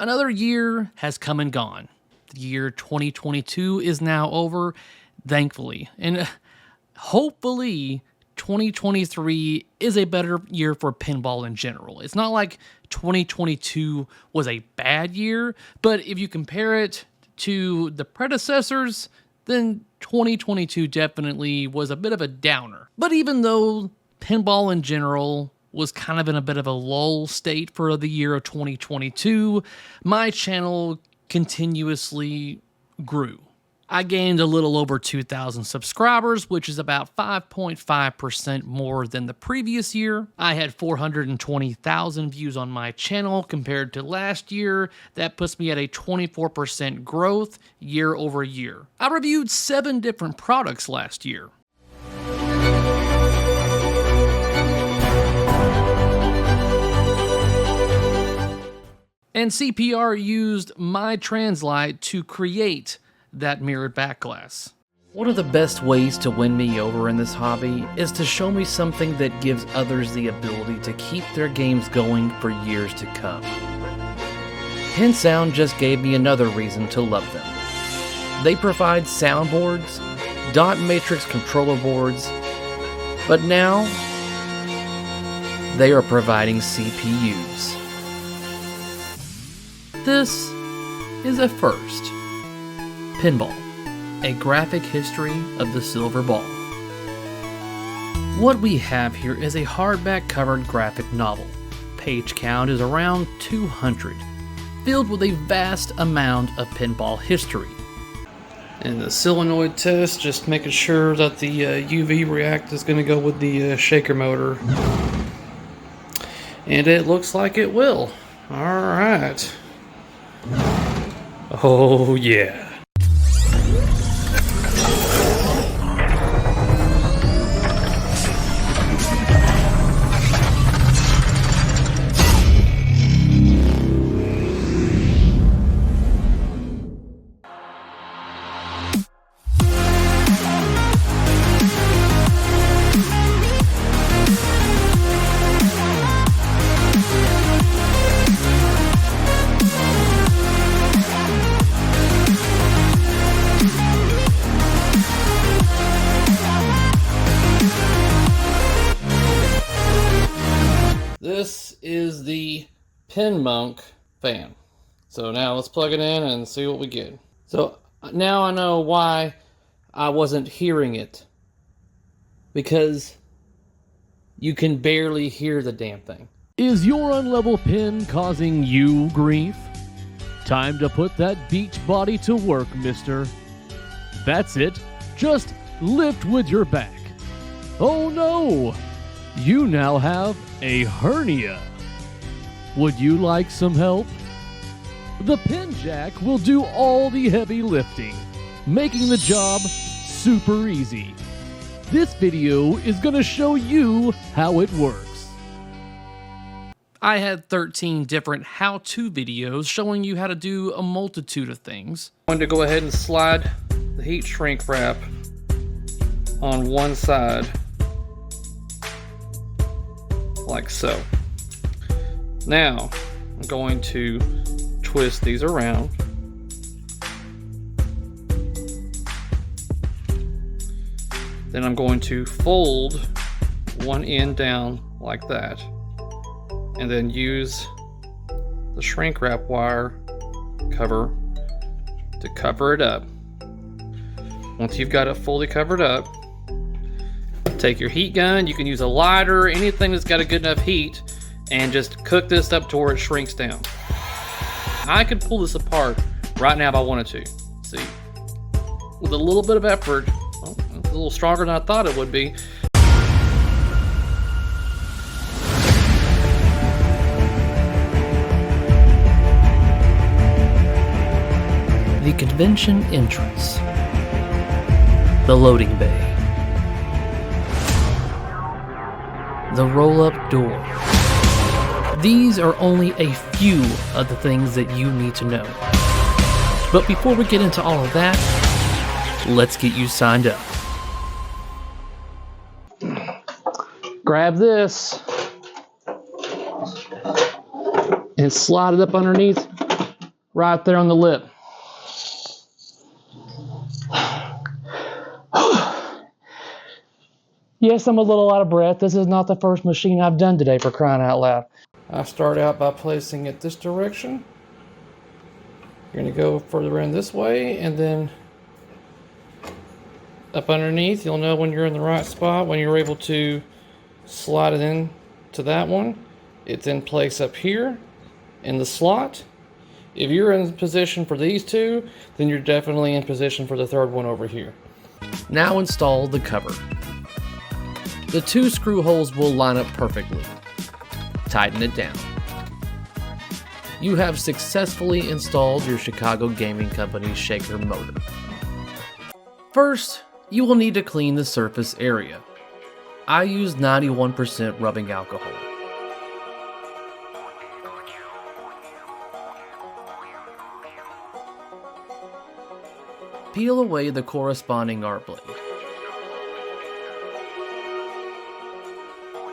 Another year has come and gone. The year 2022 is now over, thankfully. And hopefully 2023 is a better year for pinball in general. It's not like 2022 was a bad year, but if you compare it to the predecessors, then 2022 definitely was a bit of a downer. But even though pinball in general was kind of in a bit of a lull state for the year of 2022, my channel continuously grew. I gained a little over 2,000 subscribers, which is about 5.5% more than the previous year. I had 420,000 views on my channel compared to last year. That puts me at a 24% growth year over year. I reviewed 7 different products last year. And CPR used my Translite to create that mirrored back glass. One of the best ways to win me over in this hobby is to show me something that gives others the ability to keep their games going for years to come. PinSound just gave me another reason to love them. They provide soundboards, dot matrix controller boards, but now they are providing CPUs. This is a first. Pinball, a graphic history of the silver ball. What we have here is a hardback covered graphic novel. Page count is around 200, filled with a vast amount of pinball history. And the solenoid test, just making sure that the UV react is going to go with the shaker motor. And it looks like it will. Alright. Oh yeah. This is the PinMonk fan. So now let's plug it in and see what we get. So now I know why I wasn't hearing it. Because you can barely hear the damn thing. Is your unlevel pin causing you grief? Time to put that beach body to work, mister. That's it. Just lift with your back. Oh no! You now have a hernia. Would you like some help? The pin jack will do all the heavy lifting, making the job super easy. This video is going to show you how it works. I had 13 different how-to videos showing you how to do a multitude of things. I'm going to go ahead and slide the heat shrink wrap on one side, like so. Now, I'm going to twist these around. Then I'm going to fold one end down like that, and then use the shrink wrap wire cover to cover it up. Once you've got it fully covered up, take your heat gun, you can use a lighter, anything that's got a good enough heat, and just cook this up to where it shrinks down. I could pull this apart right now if I wanted to. See, with a little bit of effort, well, it's a little stronger than I thought it would be. The convention entrance, the loading bay, the roll-up door. These are only a few of the things that you need to know. But before we get into all of that, let's get you signed up. Grab this and slide it up underneath right there on the lip. Yes, I'm a little out of breath. This is not the first machine I've done today, for crying out loud. I start out by placing it this direction. You're going to go further in this way, and then up underneath, you'll know when you're in the right spot, when you're able to slide it in to that one. It's in place up here in the slot. If you're in position for these two, then you're definitely in position for the third one over here. Now install the cover. The 2 screw holes will line up perfectly. Tighten it down. You have successfully installed your Chicago Gaming Company's shaker motor. First, you will need to clean the surface area. I use 91% rubbing alcohol. Peel away the corresponding art blade.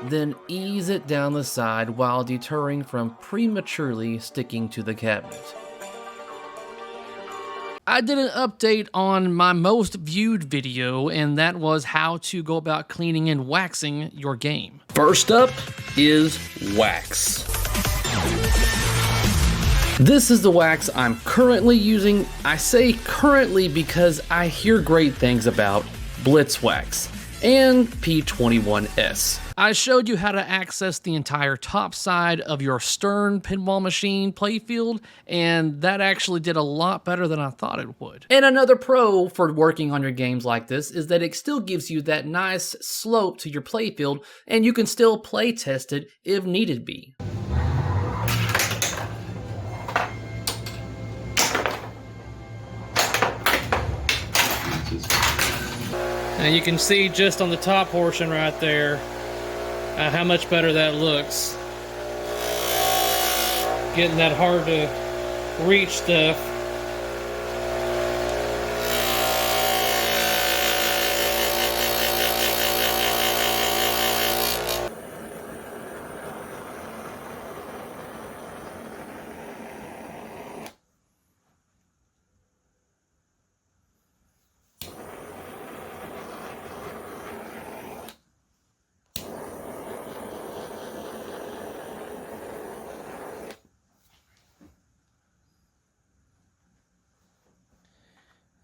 Then ease it down the side while deterring from prematurely sticking to the cabinet. I did an update on my most viewed video, and that was how to go about cleaning and waxing your game. First up is wax. This is the wax I'm currently using. I say currently because I hear great things about Blitz Wax and P21S. I showed you how to access the entire top side of your Stern pinball machine playfield, and that actually did a lot better than I thought it would. And another pro for working on your games like this is that it still gives you that nice slope to your playfield, and you can still play test it if needed be. And you can see just on the top portion right there how much better that looks. Getting that hard to reach stuff.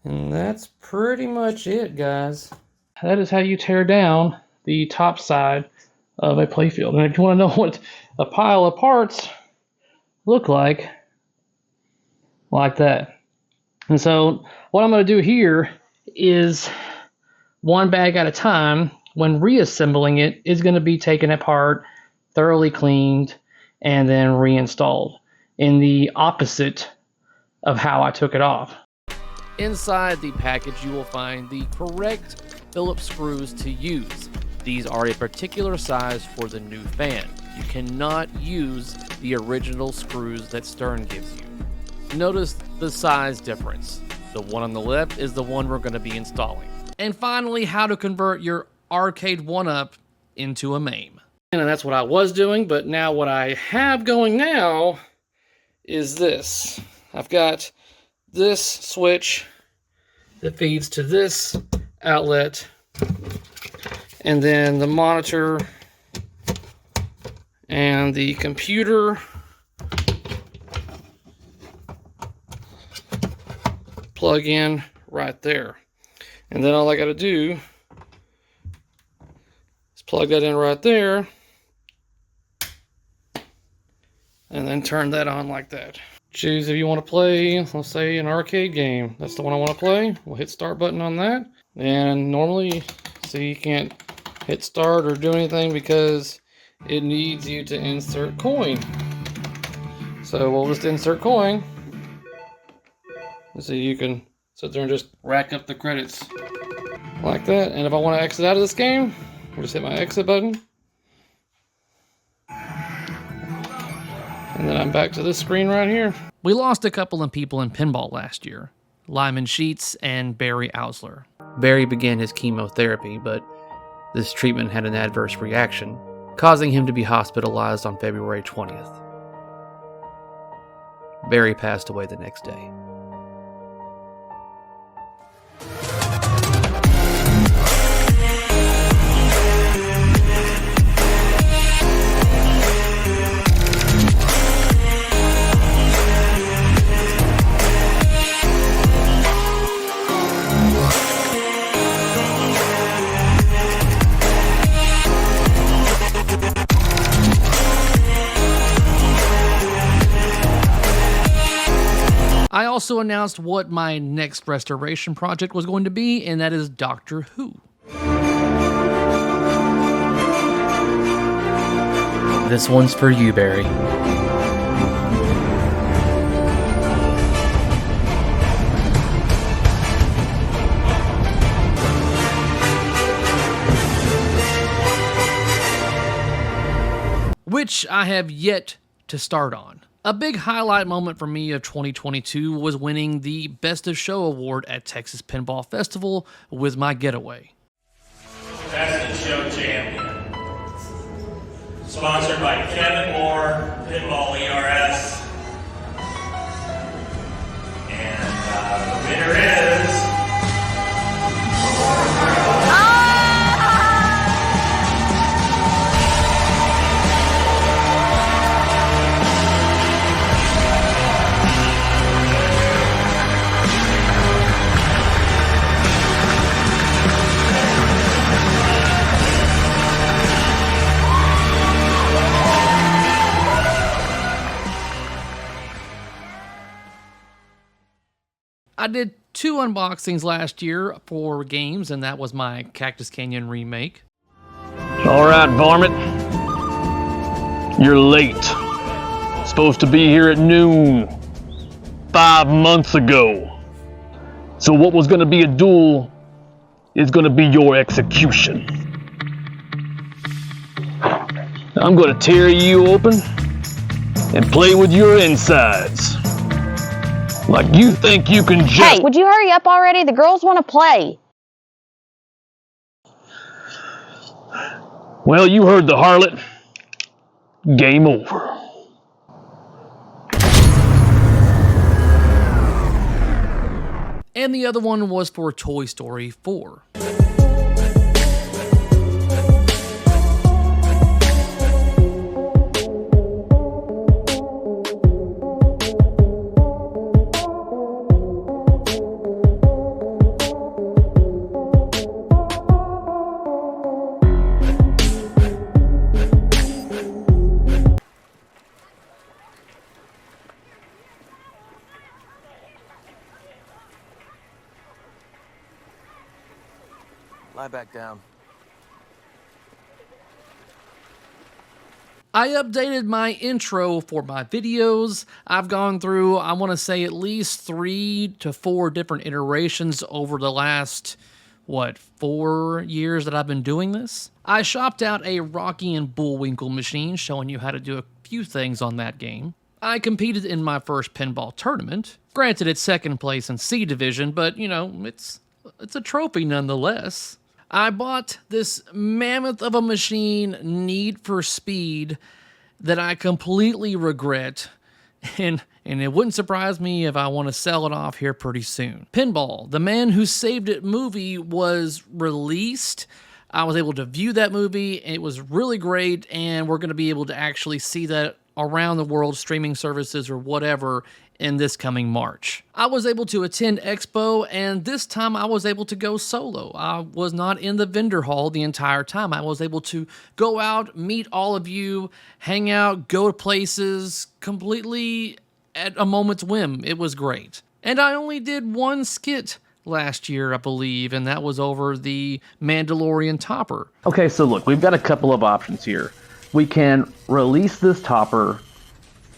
And that's pretty much it, guys. That is how you tear down the top side of a playfield. And if you want to know what a pile of parts look like that. And so what I'm going to do here is one bag at a time. When reassembling it, is going to be taken apart, thoroughly cleaned, and then reinstalled in the opposite of how I took it off. Inside the package, you will find the correct Phillips screws to use. These are a particular size for the new fan. You cannot use the original screws that Stern gives you. Notice the size difference. The one on the left is the one we're going to be installing. And finally, how to convert your arcade 1-up into a MAME. And that's what I was doing, but now what I have going now is this. I've got this switch that feeds to this outlet, and then the monitor and the computer plug in right there. And then all I got to do is plug that in right there and then turn that on like that. Choose if you want to play, let's say, an arcade game. That's the one I want to play. We'll hit start button on that. And normally, see, you can't hit start or do anything because it needs you to insert coin. So we'll just insert coin. And so you can sit there and just rack up the credits like that. And if I want to exit out of this game, I'll just hit my exit button. And then I'm back to this screen right here. We lost a couple of people in pinball last year. Lyman Sheets and Barry Ausler. Barry began his chemotherapy, but this treatment had an adverse reaction, causing him to be hospitalized on February 20th. Barry passed away the next day. I also announced what my next restoration project was going to be, and that is Doctor Who. This one's for you, Barry. Which I have yet to start on. A big highlight moment for me of 2022 was winning the Best of Show award at Texas Pinball Festival with my getaway. Best of Show champion. Sponsored by Kevin Moore, Pinball ERS. And the winner is... I did 2 unboxings last year for games, and that was my Cactus Canyon remake. All right, varmint. You're late. Supposed to be here at noon 5 months ago. So what was going to be a duel is going to be your execution. I'm going to tear you open and play with your insides. Like you think you can just... Hey, would you hurry up already? The girls want to play. Well, you heard the harlot. Game over. And the other one was for Toy Story 4. Lie back down. I updated my intro for my videos. I've gone through, I want to say, at least 3 to 4 different iterations over the last, 4 years that I've been doing this. I shopped out a Rocky and Bullwinkle machine showing you how to do a few things on that game. I competed in my first pinball tournament. Granted, it's second place in C Division, but, it's a trophy nonetheless. I bought this mammoth of a machine, Need for Speed, that I completely regret, and it wouldn't surprise me if I want to sell it off here pretty soon. Pinball, The Man Who Saved It movie was released. I was able to view that movie. It was really great, and we're going to be able to actually see that around the world, streaming services or whatever, in this coming March. I was able to attend Expo, and this time I was able to go solo. I was not in the vendor hall the entire time. I was able to go out, meet all of you, hang out, go to places completely at a moment's whim. It was great. And I only did 1 skit last year, I believe, and that was over the Mandalorian topper. Okay, so look, we've got a couple of options here. We can release this topper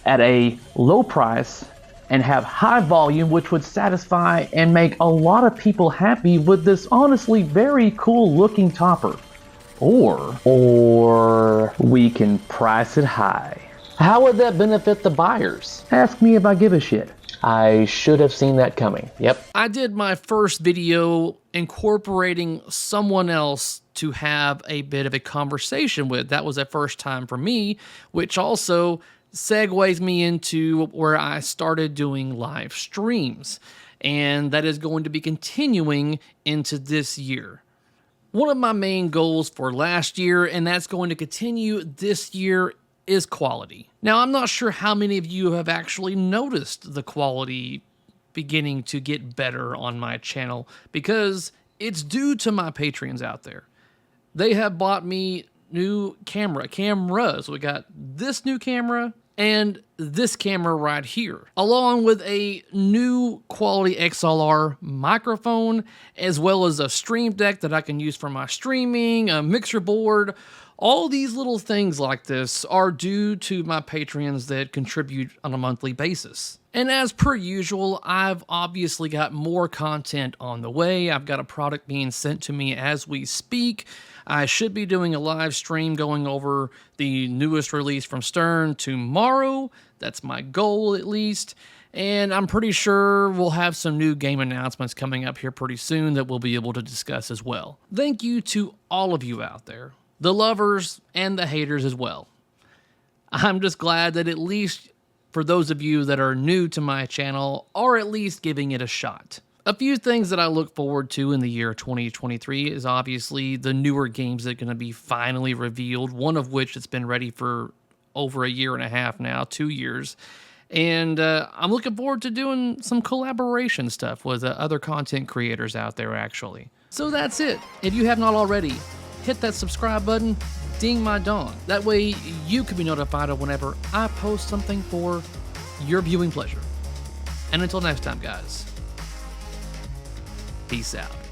at a low price and have high volume, which would satisfy and make a lot of people happy with this honestly very cool looking topper. Or we can price it high. How would that benefit the buyers? Ask me if I give a shit. I should have seen that coming. Yep. I did my first video incorporating someone else to have a bit of a conversation with. That was a first time for me, which also segues me into where I started doing live streams, and that is going to be continuing into this year. One of my main goals for last year, and that's going to continue this year, is quality. Now, I'm not sure how many of you have actually noticed the quality beginning to get better on my channel, because it's due to my Patreons out there. They have bought me new cameras. We got this new camera and this camera right here, along with a new quality XLR microphone, as well as a stream deck that I can use for my streaming, a mixer board. All these little things like this are due to my Patreons that contribute on a monthly basis. And as per usual, I've obviously got more content on the way. I've got a product being sent to me as we speak. I should be doing a live stream going over the newest release from Stern tomorrow. That's my goal, at least. And I'm pretty sure we'll have some new game announcements coming up here pretty soon that we'll be able to discuss as well. Thank you to all of you out there, the lovers and the haters as well. I'm just glad that at least for those of you that are new to my channel are at least giving it a shot. A few things that I look forward to in the year 2023 is obviously the newer games that are going to be finally revealed, one of which has been ready for over a year and a half now, 2 years. And I'm looking forward to doing some collaboration stuff with other content creators out there, actually. So that's it. If you have not already, hit that subscribe button, ding my dong. That way you can be notified of whenever I post something for your viewing pleasure. And until next time, guys, peace out.